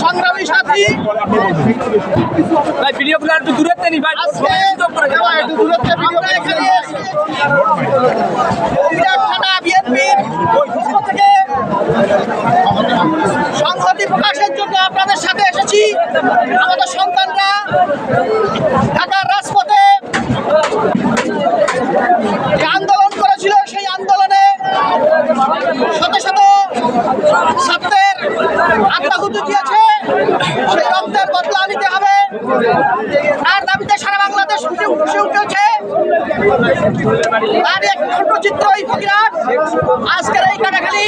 সংগ্রামী সাথী ভিডিওগুলো একটু দূরত্বে নি ভাই, আমরা এখানে থানা বিএনপির পক্ষ থেকে সংহতি প্রকাশের জন্য আপনাদের সাথে এসেছি। আমাদের সন্তানরা ঢাকার রাজপথে আন্দোলন করেছিল, সেই আন্দোলনে শত শত ছাত্রের আত্মাহুতি দিয়েছে। সেই রক্তের বদলা নিতে হবে, তার দাবিতে সারা বাংলাদেশ ফুসে উঠেছে। তার এক চিত্র এই ফকিরাট আজকের এই কাটাখালী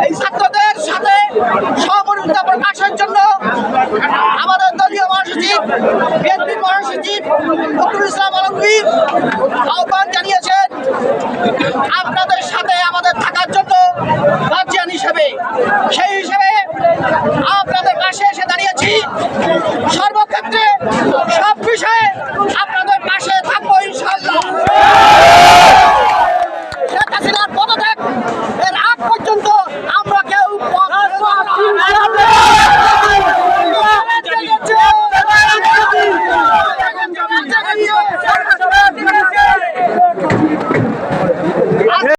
এই ছাত্রদের সাথে সহমর্মিতা প্রকাশের জন্য আমাদের দলীয় মহাসচিব বিএনপির মহাসচিব ফখরুল ইসলাম আলমগীর আহ্বান জানিয়েছেন। আপনাদের